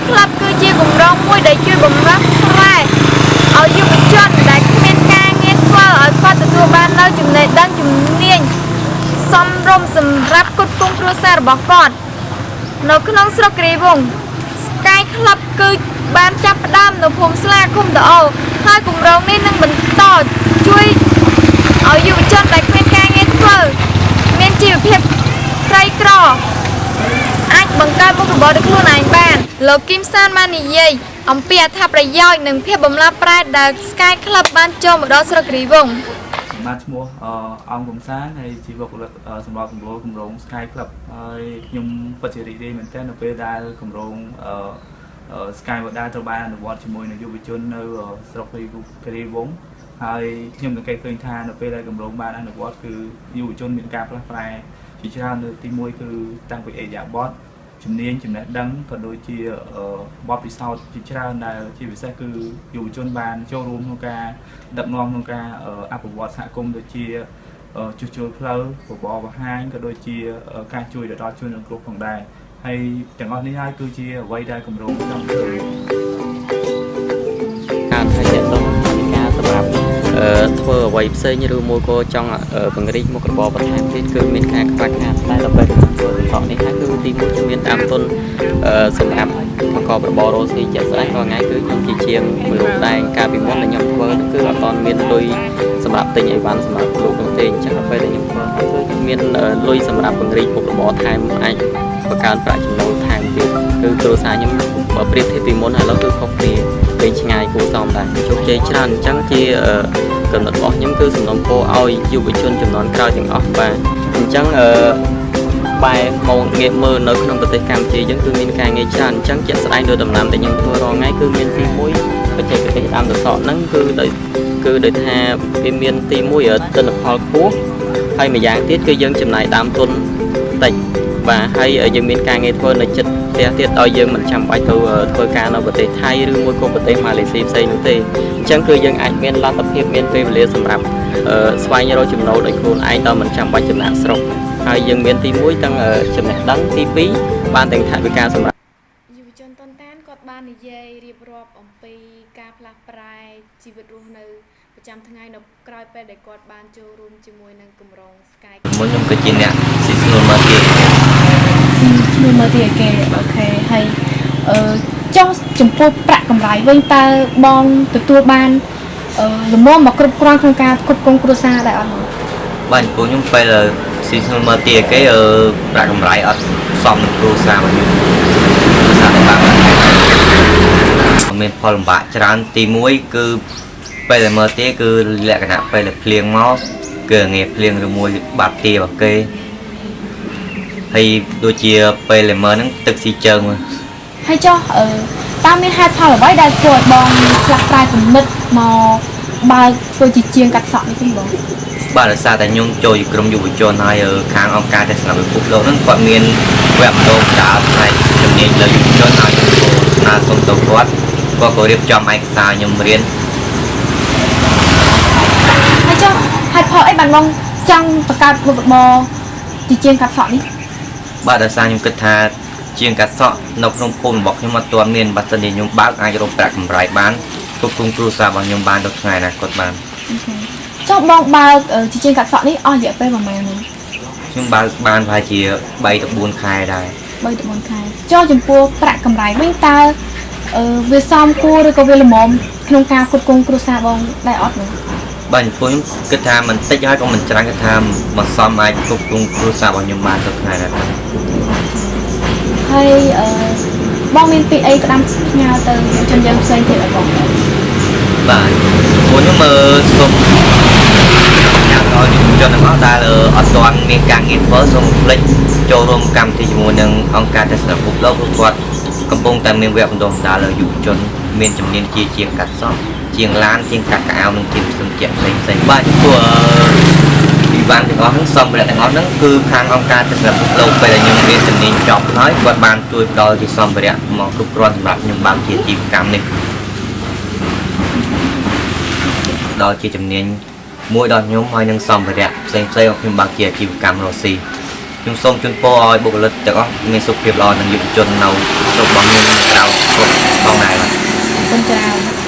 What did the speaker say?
ក្លាប់គឺជាគម្រោងមួយដែលជួយបំរុងផ្លែឲ្យយុវជនដែលគ្មានការងារធ្វើឲ្យគាត់ទទួលបាននូវចំណេះដឹងជំនាញសមរម្យសម្រាប់ផ្គត់ផ្គង់គ្រួសាររបស់គាត់នៅក្នុងស្រុកគិរីវង្ស Sky Club គឺបានចាប់ផ្ដើមនៅភូមិស្លាឃុំតាអូហើយគម្រោងនេះនឹងបន្តជួយឲ្យយុវជនដែលគ្មានការងារធ្វើមានជីវភាពក្រីក្រអាចបង្កើតមុខរបរដោយខ្លួនឯងបានលោកគឹមសានបាននិយាយអំពីអត្ថប្រយោជន៍និងភាពបម្លាស់ប្រែដែល Sky Club បានចូលមកដល់ស្រុកគិរីវង្ស បានឈ្មោះអង្គកំសាន្តហើយជាបុគ្គលិកសម្រាប់គម្រោង Sky Club ហើយខ្ញុំពិតជារីករាយមែនទែននៅពេលដែលគម្រោងSky Model ត្រូវបានអនុវត្តជាមួយនឹងយុវជននៅស្រុកគិរីវង្សហើយខ្ញុំសង្កេតឃើញថានៅពេលដែលគម្រោងបានអនុវត្តគឺយុវជនមានការផ្លាស់ប្រែជាច្រើននៅទី1គឺតាំងពីអេយ៉ាបតជំនាញចំណេះដឹងក៏ដូចជាបទពិសោធន៍ជាច្រើនដែលជាពិសេសគឺយុវជនបានចូលរួមក្នុងការដឹកនាំក្នុងការអភិវឌ្ឍសហគមន៍ដូចជាជួសជុលផ្លូវបបរបង្ហាញក៏ដូចជាការជួយដល់ជនរងគ្រោះផងដែរហើយទាំងអស់នេះហើយគឺជាអ្វីដែលគម្រោងចង់ធ្វើការថែទាំការសម្រាប់ធ្វើអ្វីផ្សេងឬមួយក៏ចង់ពង្រីកមុខរបរបន្ថែមទៀតគឺមានការខ្វះខាតតែដល់ពេលធ្វើតនេះហើយគឺទីមួយជំនាញតាមទុនសម្រាប់បង្កប់របររស់ស៊ីជាក់ស្ដែងរាល់ថ្ងៃគឺខ្ញុំជាជាងមួយរូបដែរការពីមុនដែលខ្ញុំធ្វើគឺអត់ទាន់មានលុយសម្រាប់ទិញអីវ៉ាន់សម្រាប់លោកនោះទេអញ្ចឹងដល់ពេលដែលខ្ញុំធ្វើគឺខ្ញុំមានលុយសម្រាប់ពង្រីកមុខរបរថែមអាចបង្កើនប្រាក់ចំណូលថែមទៀតគឺគ្រួសារខ្ញុំបើប្រៀបធៀបពីមុនហើយឥឡូវគឺខុសគ្នាពេលឆ្ងាយគួរសមដែរជោគជ័យច្រើនអញ្ចឹងជាកំណត់របស់ខ្ញុំគឺសំណូមពរឲ្យយុវជនចំនួនក្រោយទាំងអស់បាទអញ្ចឹងបែរមកងាកមើលនៅក្នុងប្រទេសកម្ពុជាយើងគឺមានការងារច្រើនអញ្ចឹងជាក់ស្ដែងដោយដំណាំដែលខ្ញុំធ្វើរាល់ថ្ងៃគឺមានទី1បច្ចេកទេសដាំសសក់ហ្នឹងគឺដោយថាវាមានទី1ទិន្នផលខ្ពស់ហើយម្យ៉ាងទៀតគឺយើងចំណាយដើមទុនតិចបាទហើយយើងមានការងារធ្វើនៅចិត្តផ្ទះទៀតឲ្យយើងមិនចាំបាច់ទៅធ្វើការនៅប្រទេសថៃឬមួយក៏ប្រទេសម៉ាឡេស៊ីផ្សេងនោះទេអញ្ចឹងគឺយើងអាចមានលទ្ធភាពមានពេលវេលាសម្រាប់ស្វែងរកចំណូលដោយខ្លួនឯងដោយមិនចាំបាច់ចំណាកស្រុកហើយយើងមានទី1ទាំងចំណេះដឹងទី2បានទាំងថវិកាសម្រាប់យុវជនតុនតានគាត់បាននិយាយរៀបរាប់អំពីការផ្លាស់ប្រែជីវិតរស់នៅប្រចាំថ្ងៃនៅក្រោយពេលដែលគាត់បានចូលរួមជាមួយនឹងគម្រោង Sky មួយខ្ញុំគឺជាអ្នកស៊ីស្នូលមកទៀតខ្ញុំមើលទីគេអូខេហើយចង់ចំពោះប្រាក់កម្រៃវិញតើបងទទួលបានលំមមកគ្រប់គ្រាន់ក្នុងការគ្រប់គ្រងគ្រួសារដែរអត់បាទចំពោះខ្ញុំពេលស៊ីស្នូលមកទៀតគេប្រាក់កម្រៃអត់សមនឹងគ្រួសាររបស់ខ្ញុំគ្រួសារតែបានមានផលលំបាកច្រើនទី1គឺពេលដែលមើលទៀតគឺលក្ខណៈពេលដែលភ្លៀងមកគឺងារភ្លៀងឬមួយបាត់ទារបស់គេហើយដូចជាពេលដែលមើលហ្នឹងទឹកស៊ីជើងមើលហើយចុះតើមានហេតុផលអ្វីដែលធ្វើឲ្យបងផ្លាស់ប្រែគំនិតមកបើធ្វើជាជាងកាត់សក់នេះទេបងបាទដោយសារតែខ្ញុំចូលជាក្រុមយុវជនហើយខាងអង្គការទស្សនវិភពលោកហ្នឹងគាត់មានវគ្គបណ្ដុះបណ្ដាលផ្នែកជំនាញលើយុវជនហើយខ្ញុំស្នើសុំទៅគាត់ក៏រៀបចំឯកសារខ្ញុំរៀនហើយចុះហេតុផលអីបានបងចង់បង្កើតមុខរបរជាជាងកាត់សក់នេះបាទដោយសារខ្ញុំគិតថាជាងកាត់សក់នៅក្នុងភូមិរបស់ខ្ញុំអត់ទាន់មានបើសិនជាខ្ញុំបើកអាចរកប្រាក់កម្រៃបានគ្រប់គ្រងគ្រួសាររបស់ខ្ញុំបានដល់ថ្ងៃអនាគតបានចុះបងបើកជាជាងកាត់សក់នេះអស់រយៈពេលប្រហែលនេះខ្ញុំបើកបានប្រហែលជា3ទៅ4ខែដែរ3ទៅ4ខែចុះចំពោះប្រាក់កម្រៃវិញតើវាសមគួរឬក៏វាល្មមក្នុងការគ្រប់គ្រងគ្រួសារបងដែរអត់នោះបាទចំពោះខ្ញុំគិតថាមិនតិចហើយក៏មិនច្រើនគិតថាមិនសមអាចគ្រប់គ្រងគ្រួសាររបស់ខ្ញុំបានដល់ថ្ងៃដែរហើយបងមានពីអីក្តាមផ្ញើទៅយុវជនយើងផ្សេងទៀតអត់បងបាទពួកខ្ញុំសូមញ៉ាំដល់យុវជនទាំងអស់ដែលអត់ទាន់មានការងារធ្វើសូមផ្លេចចូលរួមកម្មវិធីជាមួយនឹងអង្គការទស្សនវិភពលោកព្រោះគាត់កំពុងតែមានវគ្គបណ្ដុះបណ្ដាលលើយុវជនមានជំនាញជាងកាត់សក់ជាងឡានជាងកាត់កៅអៅនិងជាងផ្សេងផ្សេងបាទចំពោះវិបានទាំងអស់ហ្នឹងសម្ភារៈទាំងអស់ហ្នឹងគឺខាងអង្គការទស្សនវិភពលោកពេលដែលខ្ញុំរៀនជំនាញចប់ហើយគាត់បានជួយផ្ដល់ជាសម្ភារៈមកគ្រប់គ្រាន់សម្រាប់ខ្ញុំបើកជាអាជីវកម្មនេះដល់ជាជំនាញមួយដល់ខ្ញុំហើយនឹងសម្ភារៈផ្សេងរបស់ខ្ញុំបើកជាអាជីវកម្មរស់ស៊ី ខ្ញុំសូមជូនពរឲ្យបុគ្គលិកទាំងអស់មានសុខភាពល្អនិងយុវជននៅស្រុករបស់ខ្ញុំក្រៅផងដែរបាទ con chào